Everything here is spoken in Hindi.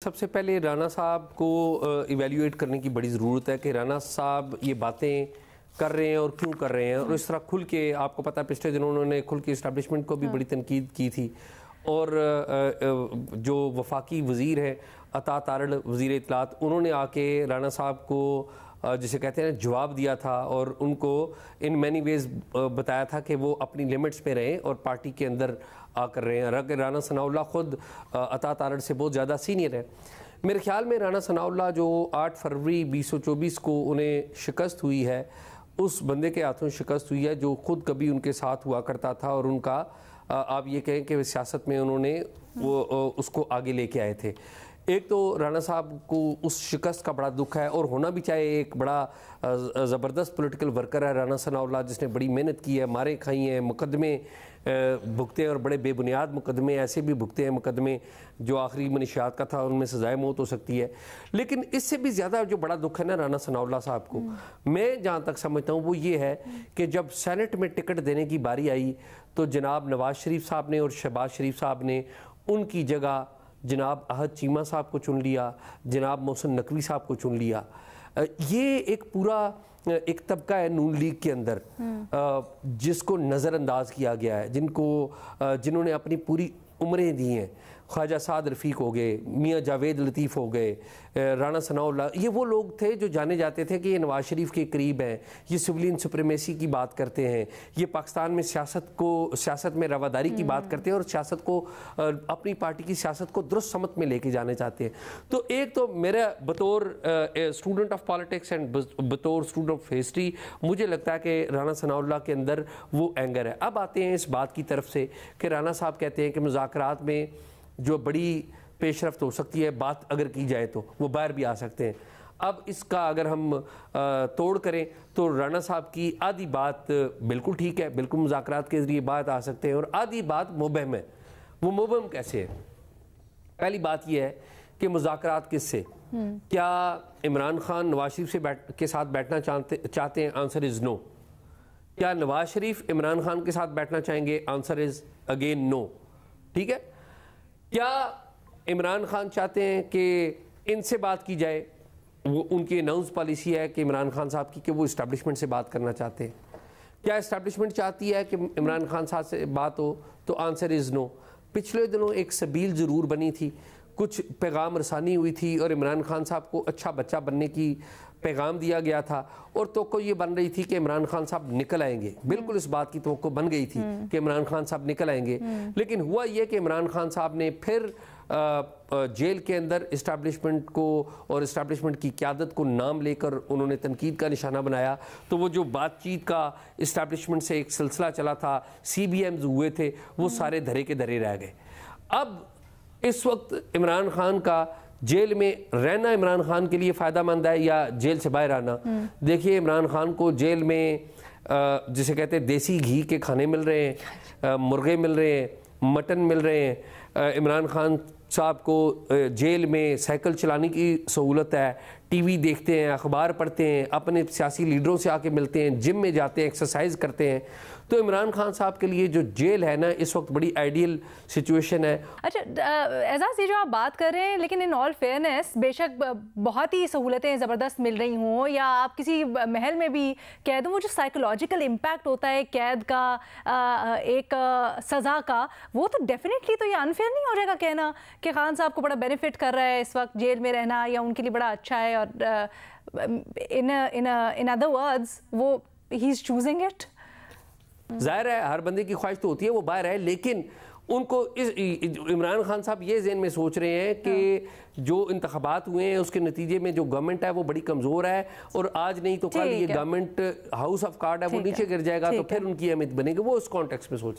सबसे पहले राना साहब को इवेल्युएट करने की बड़ी ज़रूरत है कि राना साहब ये बातें कर रहे हैं और क्यों कर रहे हैं। और इस तरह खुल के, आपको पता है पिछले दिनों उन्होंने खुल के इस्टेब्लिशमेंट को भी बड़ी तनकीद की थी। और जो वफाकी वज़ीर है अता तारड़, वज़ीर इत्तलात, उन्होंने आके राना साहब को जिसे कहते हैं जवाब दिया था और उनको इन मैनी वेज़ बताया था कि वो अपनी लिमिट्स पे रहें और पार्टी के अंदर आकर रहे हैं। राना सनाउल्लाह ख़ुद अता तारड़ से बहुत ज़्यादा सीनियर है। मेरे ख्याल में राना सनाउल्लाह जो 8 फरवरी 2024 को उन्हें शिकस्त हुई है, उस बंदे के हाथों शिकस्त हुई है जो ख़ुद कभी उनके साथ हुआ करता था और उनका आप ये कहें कि सियासत में उन्होंने वो उसको आगे लेके आए थे। एक तो राना साहब को उस शिकस्त का बड़ा दुख है और होना भी चाहिए। एक बड़ा ज़बरदस्त पॉलिटिकल वर्कर है राना सनाउल्लाह, जिसने बड़ी मेहनत की है, मारे खाई हैं, मुकदमे भुगते हैं और बड़े बेबुनियाद मुकदमे, ऐसे भी भुगते हैं मुकदमे जो आखिरी मनशियात का था, उनमें सजाए मौत हो सकती है। लेकिन इससे भी ज़्यादा जो बड़ा दुख है ना राना सनाउल्लाह साहब को, मैं जहाँ तक समझता हूँ वो ये है कि जब सेनेट में टिकट देने की बारी आई तो जनाब नवाज शरीफ साहब ने और शहबाज शरीफ साहब ने उनकी जगह जनाब अहद चीमा साहब को चुन लिया, जनाब मोहसिन नकवी साहब को चुन लिया। ये एक पूरा एक तबका है नून लीग के अंदर जिसको नज़रअंदाज किया गया है, जिन्होंने अपनी पूरी उम्रें दी हैं। ख्वाजा साद रफ़ीक हो गए, मियाँ जावेद लतीफ़ हो गए, राना सनाउल्लाह, ये वो लोग थे जो जाने जाते थे कि ये नवाज शरीफ के करीब हैं, ये सिविलियन सुप्रीमेसी की बात करते हैं, ये पाकिस्तान में सियासत में रवादारी की बात करते हैं और सियासत को अपनी पार्टी की सियासत को दुरुस्त समत में लेके जाने चाहते हैं। तो एक तो मेरा बतौर स्टूडेंट ऑफ पॉलिटिक्स एंड बतौर स्टूडेंट ऑफ हिस्ट्री मुझे लगता है कि राना सनाउल्लाह के अंदर वो एंगर है। अब आते हैं इस बात की तरफ से कि राना साहब कहते हैं कि मुज़ाकरात में जो बड़ी पेशरफ्त हो सकती है, बात अगर की जाए तो वो बाहर भी आ सकते हैं। अब इसका अगर हम तोड़ करें तो राना साहब की आधी बात बिल्कुल ठीक है, बिल्कुल मुज़ाकरात के ज़रिए बात आ सकते हैं, और आधी बात मुबहम है। वो मुबहम कैसे है? पहली बात यह है कि मुज़ाकरात किससे? क्या इमरान खान नवाज शरीफ से के साथ बैठना चाहते हैं? Answer is no. क्या नवाज शरीफ इमरान खान के साथ बैठना चाहेंगे? Answer is again no. ठीक है। क्या इमरान खान चाहते हैं कि इनसे बात की जाए? वो उनकी अनाउंस पॉलिसी है कि इमरान खान साहब की कि वो इस्टेब्लिशमेंट से बात करना चाहते हैं। क्या इस्टेब्लिशमेंट चाहती है कि इमरान खान साहब से बात हो? तो आंसर इज़ नो। पिछले दिनों एक सबील ज़रूर बनी थी, कुछ पैगाम रसानी हुई थी और इमरान खान साहब को अच्छा बच्चा बनने की पैगाम दिया गया था और तो ये बन रही थी कि इमरान खान साहब निकल आएंगे। बिल्कुल इस बात की तो बन गई थी कि इमरान खान साहब निकल आएंगे। लेकिन हुआ ये कि इमरान खान साहब ने फिर जेल के अंदर इस्टेब्लिशमेंट को और इस्टेब्लिशमेंट की क़यादत को नाम लेकर उन्होंने तनकीद का निशाना बनाया। तो वो जो बातचीत का इस्टेब्लिशमेंट से एक सिलसिला चला था, CBMs हुए थे, वो सारे धरे के धरे रह गए। अब इस वक्त इमरान खान का जेल में रहना इमरान खान के लिए फ़ायदा मंद है या जेल से बाहर आना? देखिए, इमरान खान को जेल में जिसे कहते हैं देसी घी के खाने मिल रहे हैं, मुर्गे मिल रहे हैं, मटन मिल रहे हैं। इमरान खान साहब को जेल में साइकिल चलाने की सहूलत है, TV देखते हैं, अखबार पढ़ते हैं, अपने सियासी लीडरों से आके मिलते हैं, जिम में जाते हैं, एक्सरसाइज करते हैं। तो इमरान खान साहब के लिए जो जेल है ना, इस वक्त बड़ी आइडियल सिचुएशन है। अच्छा एजाज, ये जो आप बात कर रहे हैं, लेकिन इन ऑल फेयरनेस बेशक बहुत ही सहूलतें ज़बरदस्त मिल रही हों या आप किसी महल में भी कैद हो, वो जो साइकोलॉजिकल इम्पैक्ट होता है कैद का, एक सज़ा का, वो तो डेफिनेटली तो ये अनफेयर नहीं हो जाएगा कहना कि खान साहब को बड़ा बेनिफिट कर रहा है इस वक्त जेल में रहना या उनके लिए बड़ा अच्छा है, और इन अदर वर्ड्स वो ही इज़ चूजिंग इट। जाहिर है हर बंदे की ख्वाहिश तो होती है वो बाहर है, लेकिन उनको इमरान खान साहब ये ज़हन में सोच रहे हैं कि जो इंतखाबात हुए हैं उसके नतीजे में जो गवर्नमेंट है वो बड़ी कमज़ोर है और आज नहीं तो कल ये गवर्नमेंट हाउस ऑफ कार्ड है वो नीचे गिर जाएगा, तो फिर उनकी अहमियत बनेगी। वो उस कॉन्टेक्स्ट में सोच